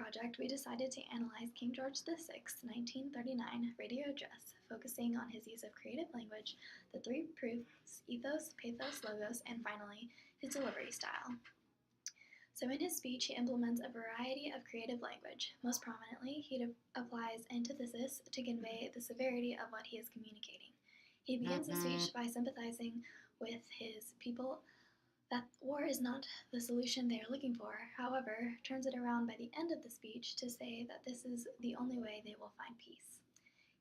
project, we decided to analyze King George VI's 1939 radio address, focusing on his use of creative language, the three proofs, ethos, pathos, logos, and finally, his delivery style. So in his speech, he implements a variety of creative language. Most prominently, he applies antithesis to convey the severity of what he is communicating. He begins the speech by sympathizing with his people that war is not the solution they are looking for, however, turns it around by the end of the speech to say that this is the only way they will find peace.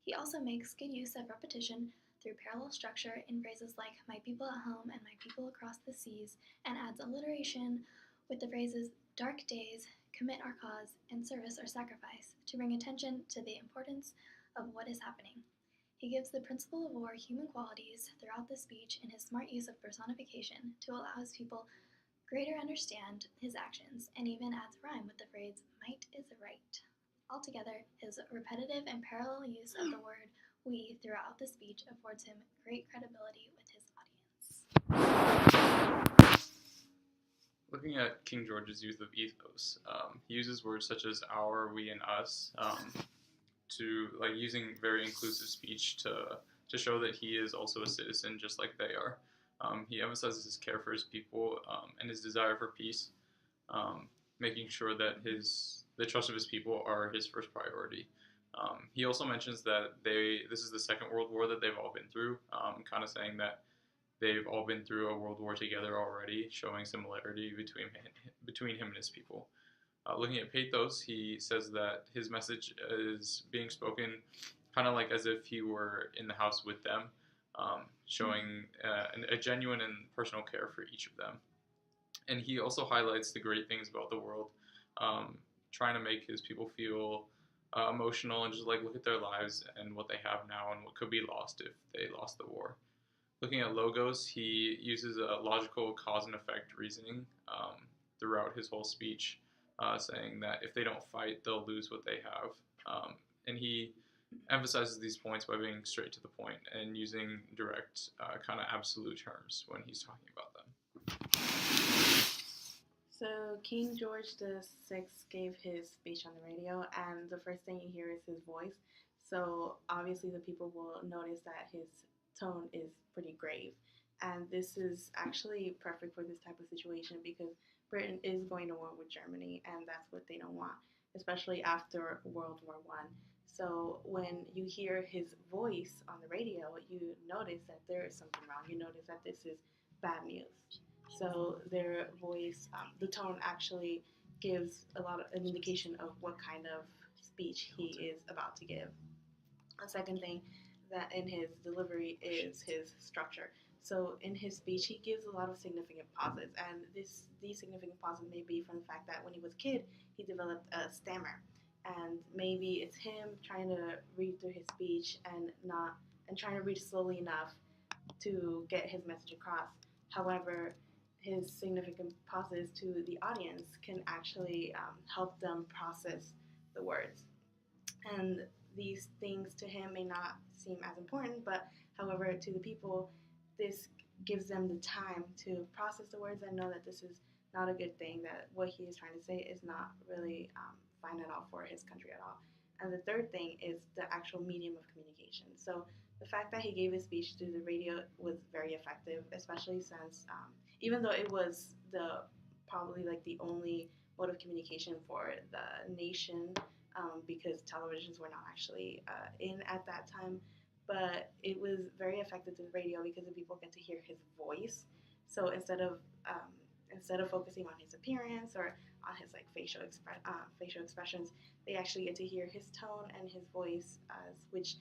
He also makes good use of repetition through parallel structure in phrases like my people at home and my people across the seas, and adds alliteration with the phrases dark days, commit our cause, and service or sacrifice to bring attention to the importance of what is happening. He gives the principle of war human qualities throughout the speech in his smart use of personification to allow his people greater understand his actions, and even adds rhyme with the phrase might is right. Altogether, his repetitive and parallel use of the word we throughout the speech affords him great credibility with his audience. Looking at King George's use of ethos, he uses words such as our, we, and us, to using very inclusive speech to show that he is also a citizen just like they are. He emphasizes his care for his people and his desire for peace, making sure that the trust of his people are his first priority. He also mentions that this is the Second World War that they've all been through, kind of saying that they've all been through a world war together already, showing similarity between him and his people. Looking at pathos, he says that his message is being spoken kind of like as if he were in the house with them, showing a genuine and personal care for each of them. And he also highlights the great things about the world, trying to make his people feel emotional and just look at their lives and what they have now and what could be lost if they lost the war. Looking at logos, he uses a logical cause and effect reasoning throughout his whole speech, saying that if they don't fight, they'll lose what they have. And he emphasizes these points by being straight to the point and using direct, kind of absolute terms when he's talking about them. So King George VI gave his speech on the radio, and the first thing you hear is his voice. So obviously the people will notice that his tone is pretty grave. And this is actually perfect for this type of situation because Britain is going to war with Germany, and that's what they don't want, especially after World War I. So when you hear his voice on the radio, you notice that there is something wrong. You notice that this is bad news. So their voice, the tone actually gives an indication of what kind of speech he is about to give. A second thing that in his delivery is his structure. So in his speech, he gives a lot of significant pauses, and these significant pauses may be from the fact that when he was a kid, he developed a stammer, and maybe it's him trying to read through his speech and trying to read slowly enough to get his message across. However, his significant pauses to the audience can actually help them process the words, and these things to him may not seem as important, but however, to the people, this gives them the time to process the words and know that this is not a good thing, that what he is trying to say is not really fine at all for his country at all. And the third thing is the actual medium of communication. So the fact that he gave his speech through the radio was very effective, especially since even though it was probably the only mode of communication for the nation, because televisions were not actually in at that time, but it was very effective to the radio because the people get to hear his voice. So instead of focusing on his appearance or on his facial expressions, they actually get to hear his tone and his voice, which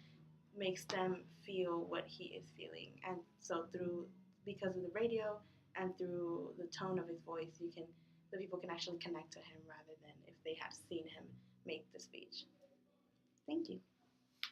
makes them feel what he is feeling. And so because of the radio and through the tone of his voice, the people can actually connect to him rather than if they had seen him make the speech. Thank you.